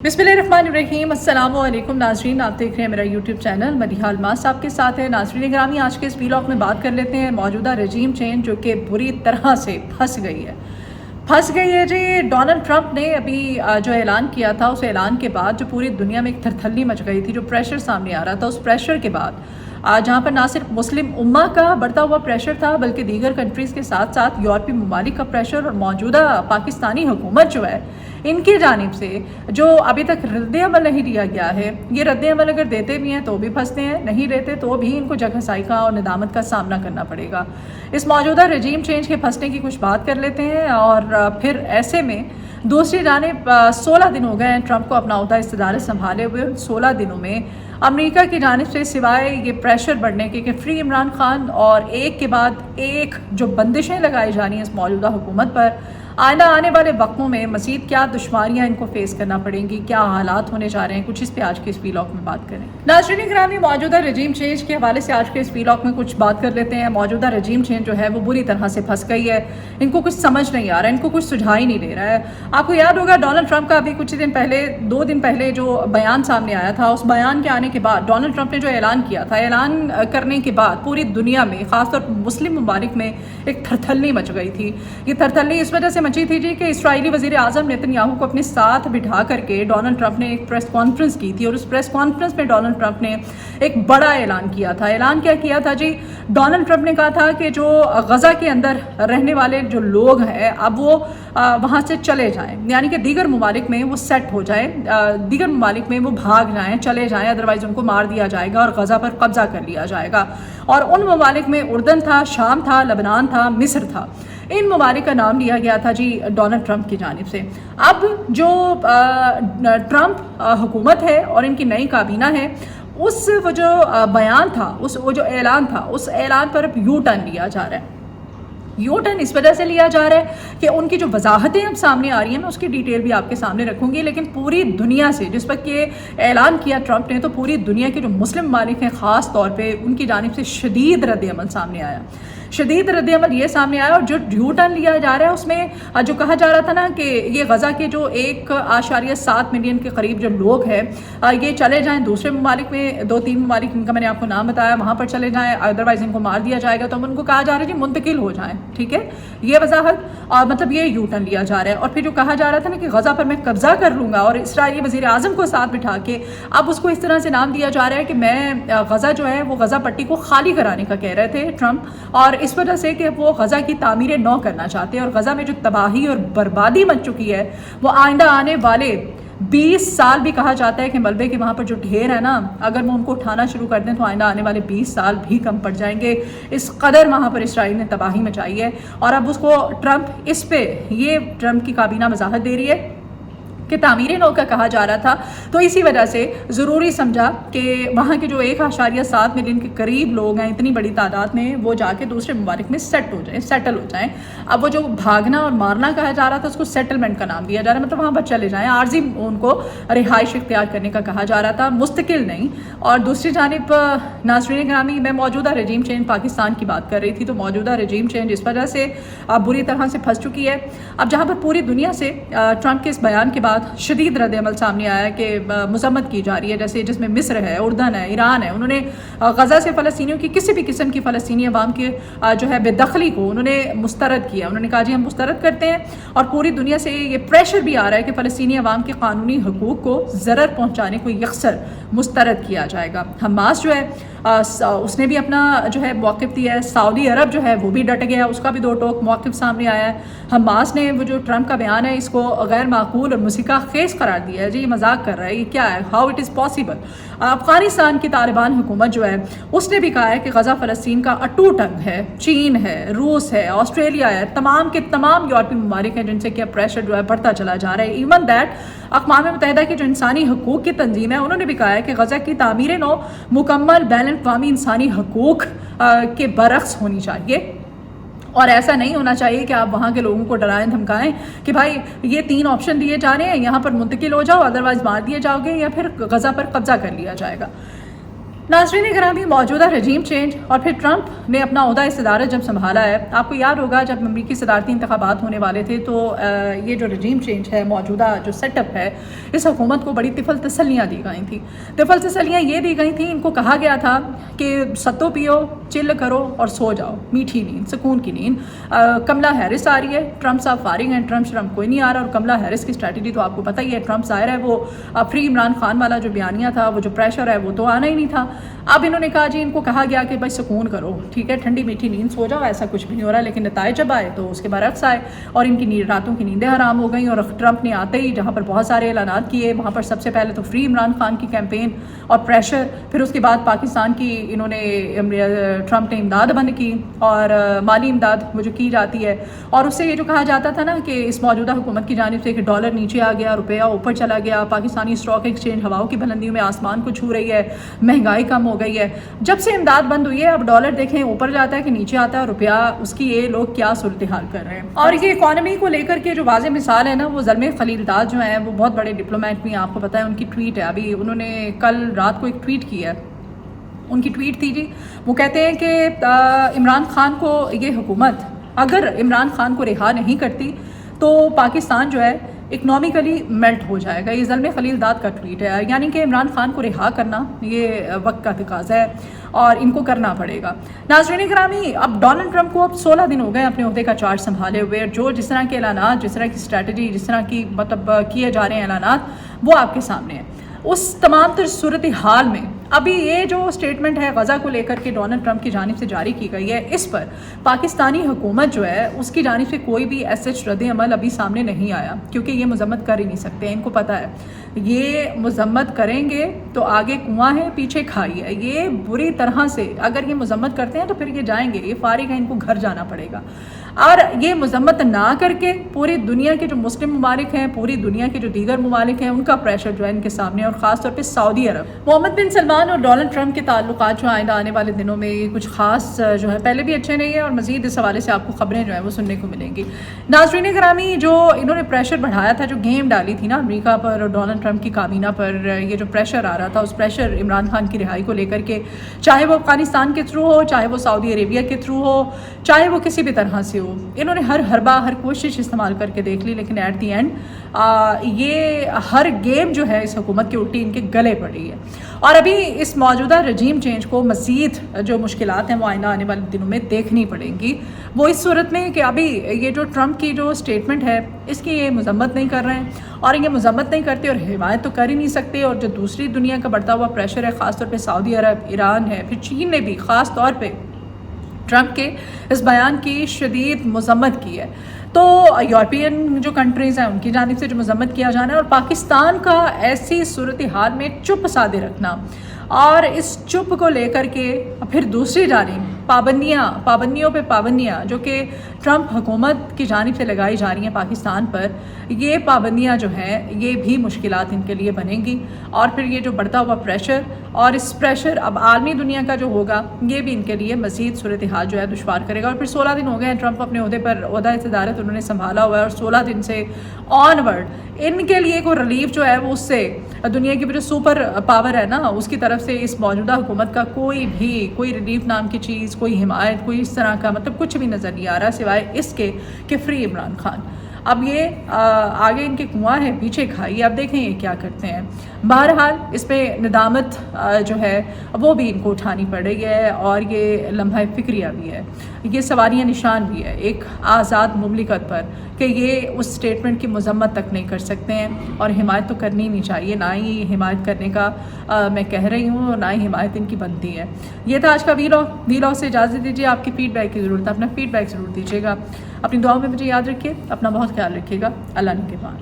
बिस्मिल्लाहिर्रहमानिर्रहीम। अस्सलाम वालेकुम नाजरीन, आप देख रहे हैं मेरा यूट्यूब चैनल मदीहा अलमास साहब के साथ है। नाजरीन ग्रामी, आज के इस व्लॉग में बात कर लेते हैं मौजूदा रजीम चेंज जो कि बुरी तरह से फंस गई है जी। डोनाल्ड ट्रंप ने अभी जो ऐलान किया था, उस ऐलान के बाद जो पूरी दुनिया में एक थरथल्ली मच गई थी, जो प्रेशर सामने आ रहा था, उस प्रेशर के बाद जहाँ पर ना सिर्फ मुस्लिम उम्मा का बढ़ता हुआ प्रेशर था, बल्कि दीगर कंट्रीज़ के साथ साथ यूरोपीय ममालिक का प्रेशर और मौजूदा पाकिस्तानी हुकूमत जो है, इनकी जानिब से जो अभी तक रद्द-ए-अमल नहीं दिया गया है। ये रद्द-ए-अमल अगर देते भी हैं तो भी फंसते हैं, नहीं देते तो भी इनको जगहसाई का और निदामत का सामना करना पड़ेगा। इस मौजूदा रजीम चेंज के फंसने की कुछ बात कर लेते हैं। और फिर ऐसे में दूसरी जानिब 16 दिन हो गए हैं ट्रंप को अपना ओहदा इस्तदारत संभाले हुए। 16 दिनों में अमेरिका की जानिब से सिवाय ये प्रेशर बढ़ने के कि फ्री इमरान खान और एक के बाद एक जो बंदिशें लगाई जा रही हैं इस मौजूदा हुकूमत पर, आइंदा आने वाले वक्तों में मज़ीद क्या दुश्वारियाँ इनको फेस करना पड़ेंगी, क्या हालात होने जा रहे हैं, कुछ इस पे आज के इस व्लॉग में बात करें। नाज़रीन ग्रामी, मौजूदा रजीम चेंज के हवाले से आज के इस व्लॉग में कुछ बात कर लेते हैं। मौजूदा रजीम चेंज जो है वो बुरी तरह से फंस गई है। इनको कुछ समझ नहीं आ रहा है, इनको कुछ सुझा ही नहीं दे रहा है। आपको याद होगा डोनाल्ड ट्रंप का अभी कुछ दिन पहले, 2 दिन पहले जो बयान सामने आया था, उस बयान के आने के बाद डोनाल्ड ट्रंप ने जो ऐलान किया था, ऐलान करने के बाद पूरी दुनिया में, खासतौर पर मुस्लिम ममालिक में एक थरथल्ली मच गई थी। ये थरथल्ली इस वजह से मची थी जी कि इस्राईली वज़ीर आज़म नेतन्याहू को अपने साथ बिठा करके डोनाल्ड ट्रंप ने एक प्रेस कॉन्फ्रेंस की थी, और उस प्रेस कॉन्फ्रेंस में डोनाल्ड ट्रंप ने एक बड़ा ऐलान किया था। ऐलान क्या किया था जी? डोनाल्ड ट्रंप ने कहा था कि जो गज़ा के अंदर रहने वाले जो लोग हैं, अब वो वहाँ से चले जाएं, यानी कि दीगर ममालिक में वो सेट हो जाए, दीगर ममालिक में वो भाग जाएं, चले जाएं, अदरवाइज़ उनको मार दिया जाएगा और गज़ा पर कब्ज़ा कर लिया जाएगा। और उन ममालिक में उर्दन था, शाम था, लबनान था, मिस्र था। इन ममालिक का नाम लिया गया था जी डोनाल्ड ट्रंप की जानिब से। अब जो ट्रंप हुकूमत है और इनकी नई काबीना है, उस वो जो बयान था, वो जो ऐलान था, उस ऐलान पर अब यू टर्न लिया जा रहा है। यू टर्न इस वजह से लिया जा रहा है कि उनकी जो वजाहतें अब सामने आ रही हैं, मैं उसकी डिटेल भी आपके सामने रखूंगी, लेकिन पूरी दुनिया से जिस वक्त ये ऐलान किया ट्रंप ने, तो पूरी दुनिया के जो मुस्लिम ममालिक हैं ख़ास तौर पे, उनकी जानिब से शदीद रद्द-ए-अमल सामने आया। शदीद रद्द-ए-अमल ये सामने आया। और जो यू टर्न लिया जा रहा है उसमें जो कहा जा रहा था ना कि ये गज़ा के जो 1.7 मिलियन के करीब जो लोग हैं, ये चले जाएं दूसरे ममालिक में, 2-3 ममालिक इनका मैंने आपको नाम बताया, वहाँ पर चले जाएं, अदरवाइज़ इनको मार दिया जाएगा। तो हम उनको कहा जा रहा है जी मुंतकिल हो जाएं, ठीक है, ये वजाहत, और मतलब ये यू टर्न लिया जा रहा है। और फिर जो कहा जा रहा था ना कि गज़ा पर मैं कब्ज़ा कर लूँगा, और इस्राईली वज़ीर आज़म को साथ बिठा के अब उसको इस तरह से नाम दिया जा रहा है कि मैं गज़ा जो है वो गज़ा पट्टी को खाली कराने का कह रहे थे ट्रंप, और इस वजह से कि वो गज़ा की तामीर नौ करना चाहते हैं। और गज़ा में जो तबाही और बर्बादी मच चुकी है, वो आइंदा आने वाले 20 साल भी कहा जाता है कि मलबे के वहाँ पर जो ढेर है ना, अगर वो उनको उठाना शुरू कर दें तो आइंदा आने वाले 20 साल भी कम पड़ जाएंगे। इस कदर वहाँ पर इसराइल ने तबाही मचाई है। और अब उसको ट्रंप, इस पे ये ट्रंप की काबीना वजाहत दे रही है कि तामीर नौ का कहा जा रहा था, तो इसी वजह से ज़रूरी समझा कि वहाँ के जो 1.7 मिलियन के करीब लोग हैं, इतनी बड़ी तादाद में, वो जाके दूसरे ममालिक में सेटल हो जाएं। अब वो जो भागना और मारना कहा जा रहा था, उसको सेटलमेंट का नाम दिया जा रहा है, मतलब वहाँ पर चले जाएँ, आर्जी उनको रिहाइश इख्तियार करने का कहा जा रहा था, मुस्तकिल नहीं। और दूसरी जानिब नाज़रीन ग्रामी, मैं मौजूदा रजीम चेंज पाकिस्तान की बात कर रही थी, तो मौजूदा रजीम चेंज इस वजह से अब बुरी तरह से फंस चुकी है। अब जहाँ पर पूरी दुनिया से ट्रंप के इस बयान के बाद शदीद रद्द-ए-अमल सामने आया है कि मजम्मत की जा रही है, जैसे जिसमें मिस्र है, उर्दन है, ईरान है, उन्होंने गज़ा से फ़लस्तीनियों की किसी भी किस्म की फ़लस्तीनी अवाम की जो है बेदखली को उन्होंने मुस्तरद किया। उन्होंने कहा जी हम मुस्तरद करते हैं। और पूरी दुनिया से ये प्रेशर भी आ रहा है कि फ़लस्तीनी अवाम के कानूनी हकूक़ को ज़रर पहुँचाने को यकसर मुस्तरद किया जाएगा। हमास जो है उसने भी अपना जो है मौक़िफ़ दिया है। सऊदी अरब जो है वो भी डट गया, उसका भी 2 टोक मौक़िफ़ सामने आया है। हमास ने वो जो ट्रंप का बयान है, इसको गैर माकूल और मुसीका खेज़ करार दिया है जी, ये मजाक कर रहा है, ये क्या है, how it is possible. Afghanistan की तालिबान हुकूमत जो है, उसने भी कहा है कि गज़ा फ़लस्तीन का अटूट अंग है। चीन है, रूस है, ऑस्ट्रेलिया है, तमाम के तमाम यूरोपीय ममालिक हैं जिनसे क्या प्रेशर जो है बढ़ता चला जा रहा है। इवन दैट अक़वाम मुत्तहिदा की जो इंसानी हकूक़ की तंजीम है, उन्होंने भी कहा है कि गज़ा की तामीर नौ मुकम्मल बैनुल अक़वामी इंसानी हकूक़ के बरक्स होनी चाहिए। और ऐसा नहीं होना चाहिए कि आप वहाँ के लोगों को डराएं धमकाएं कि भाई ये 3 ऑप्शन दिए जा रहे हैं, यहाँ पर मुंतकिल हो जाओ, अदरवाइज़ मार दिए जाओगे, या फिर गज़ा पर कब्ज़ा कर लिया जाएगा। नाज़रीन ग्रामी, मौजूदा रजीम चेंज और फिर ट्रंप ने अपना ओहदा सदारत जब संभाला है, आपको याद होगा जब अमरीकी सदारती इंतखाबात होने वाले थे तो ये जो रजीम चेंज है, मौजूदा जो सेटअप है, इस हुकूमत को बड़ी तिफल तसल्लियाँ दी गई थी। तिफल तसल्लियाँ ये दी गई थी, इनको कहा गया था कि सत्तो पियो, चिल करो और सो जाओ, मीठी नींद, सुकून की नींद। कमला हैरिस आ रही है, ट्रंप साहब फारिग हैं, ट्रंप शरम कोई नहीं आ रहा। और कमला हैरिस की स्ट्रैटेजी तो आपको पता ही है, ट्रंप ज़ाहिर है वो फ्री इमरान खान वाला जो बयानिया था, वो जो प्रेशर है वो तो आना ही नहीं था। अब इन्होंने कहा जी, इनको कहा गया कि भाई सुकून करो, ठीक है, ठंडी मीठी नींद सो जाओ, ऐसा कुछ भी नहीं हो रहा। लेकिन नताए जब आए तो उसके बरक्स आए और इनकी रातों की नींदें हराम हो गई। और ट्रंप ने आते ही जहाँ पर बहुत सारे ऐलानात किए, वहाँ पर सबसे पहले तो फ्री इमरान खान की कैंपेन और प्रेशर, फिर उसके बाद पाकिस्तान की इन्होंने ट्रंप ने इमदाद बंद की और माली इमदाद वो जो की जाती है। और उससे ये जो कहा जाता था ना कि इस मौजूदा हुकूमत की जानिब से कि डॉलर नीचे आ गया, रुपया ऊपर चला गया, पाकिस्तानी स्टॉक एक्सचेंज हवाओं की बुलंदियों में आसमान को छू रही है, महंगाई कम हो गई है। जब से इमदाद बंद हुई है, अब डॉलर देखें ऊपर जाता है कि नीचे आता है रुपया, उसकी ये लोग क्या सूरत हाल कर रहे हैं। और ये इकॉनमी को लेकर के जो वाज़ेह मिसाल है ना, वो ज़ल्मे खलीलदाद जो हैं, वो बहुत बड़े डिप्लोमेट भी हैं, आपको पता है। उनकी ट्वीट है, अभी उन्होंने कल रात को एक ट्वीट की है, उनकी ट्वीट थी जी, वो कहते हैं कि इमरान खान को ये हुकूमत अगर इमरान खान को रिहा नहीं करती तो पाकिस्तान जो है इकनॉमिकली मेल्ट हो जाएगा। ये ज़ल्मे खलीलदाद का ट्वीट है, यानी कि इमरान खान को रिहा करना ये वक्त का तकाज़ा है और इनको करना पड़ेगा। नाज़रीन ग्रामी, अब डोनाल्ड ट्रंप को अब 16 दिन हो गए अपने ओहदे का चार्ज संभाले हुए। जो जिस तरह के ऐलानात, जिस तरह की स्ट्रैटेजी, जिस तरह की मतलब किए जा रहे हैं ऐलानात, वो आपके सामने है। उस तमाम तर सूरत हाल में अभी ये जो स्टेटमेंट है गज़ा को लेकर के डोनाल्ड ट्रंप की जानिब से जारी की गई है, इस पर पाकिस्तानी हुकूमत जो है उसकी जानिब से कोई भी ऐसे रद्द अमल अभी सामने नहीं आया, क्योंकि ये मजम्मत कर ही नहीं सकते। इनको पता है ये मजम्मत करेंगे तो आगे कुआं है पीछे खाई है। ये बुरी तरह से अगर ये मजम्मत करते हैं तो फिर ये जाएंगे, ये फारिग है, इनको घर जाना पड़ेगा। और ये मजम्मत ना करके पूरी दुनिया के जो मुस्लिम ममालिक हैं, पूरी दुनिया के जो दीगर ममालिक हैं, उनका प्रेशर जो है इनके सामने, और ख़ास तौर पे सऊदी अरब, मोहम्मद बिन सलमान और डोनाल्ड ट्रंप के ताल्लुकात जो आइंदा आने वाले दिनों में कुछ खास जो है पहले भी अच्छे नहीं है, और मज़ीद इस हवाले से आपको खबरें जो है वो सुनने को मिलेंगी। नाज़रीन ग्रामी, जो इन्होंने प्रेशर बढ़ाया था, जो गेम डाली थी ना अमेरिका पर और डोनाल्ड ट्रंप की काबीना पर, ये जो प्रेशर आ रहा था, उस प्रेशर इमरान खान की रिहाई को लेकर के, चाहे वो अफगानिस्तान के थ्रू हो, चाहे वो सऊदी अरेबिया के थ्रू हो, चाहे वो किसी भी तरह से हो, इन्होंने हर हरबा, हर कोशिश इस्तेमाल करके देख ली। लेकिन एट दी एंड ये हर गेम जो है इस हुकूमत की उल्टी इनके गले पड़ी है। और अभी इस मौजूदा रजीम चेंज को मज़ीद जो मुश्किलात हैं वो आइंदा आने वाले दिनों में देखनी पड़ेंगी। वो इस सूरत में कि अभी ये जो ट्रंप की जो स्टेटमेंट है, इसकी ये मजम्मत नहीं कर रहे हैं, और ये मजम्मत नहीं करते और हिमायत तो कर ही नहीं सकते। और जो दूसरी दुनिया का बढ़ता हुआ प्रेशर है, ख़ास तौर पे सऊदी अरब, ईरान है, फिर चीन ने भी ख़ास तौर पे ट्रंप के इस बयान की शदीद मजम्मत की है। तो यूरोपियन जो कंट्रीज़ हैं उनकी जानिब से जो मजम्मत किया जाना है, और पाकिस्तान का ऐसी सूरत हाल में चुप साधे रखना, और इस चुप को लेकर के फिर दूसरी जानिब पाबंदियों पे पाबंदियाँ जो कि ट्रंप हुकूमत की जानिब से लगाई जा रही हैं पाकिस्तान पर, ये पाबंदियाँ जो हैं ये भी मुश्किलात इनके लिए बनेंगी। और फिर ये जो बढ़ता हुआ प्रेशर, और इस प्रेशर अब आलमी दुनिया का जो होगा, ये भी इनके लिए मज़ीद सूरत हाल जो है दुश्वार करेगा। और फिर 16 दिन हो गए हैं ट्रंप अपने ओहदे पर, ओहदा सदारत उन्होंने संभाला हुआ है, और 16 दिन से ऑनवर्ड इनके लिए कोई रिलीफ जो है वो उससे दुनिया की जो सुपर पावर है ना, उसकी तरफ से इस मौजूदा हुकूमत का कोई रिलीफ नाम की चीज़, कोई हिमायत, कोई इस तरह का मतलब कुछ भी नज़र नहीं आ रहा, सिवाय इसके कि फ्री इमरान खान। अब ये आगे इनके कुआं है पीछे खाई, अब देखें ये क्या करते हैं। बहरहाल इस पर निदामत जो है वो भी इनको उठानी पड़ रही है, और ये लम्हा फ़िक्रिया भी है, ये सवारियाँ निशान भी है एक आज़ाद मुमलिकत पर, कि ये उस स्टेटमेंट की मजम्मत तक नहीं कर सकते हैं, और हिमायत तो करनी नहीं चाहिए, ना ही हिमायत करने का मैं कह रही हूँ, ना ही हिमायत इनकी बनती है। ये था आज का वीलॉग से इजाज़त दीजिए। आपकी फ़ीडबैक की ज़रूरत है, अपना फ़ीडबैक ज़रूर दीजिएगा। अपनी दुआओं में मुझे याद रखिए, अपना बहुत ख्याल रखिएगा। अल्लाह निगहबान।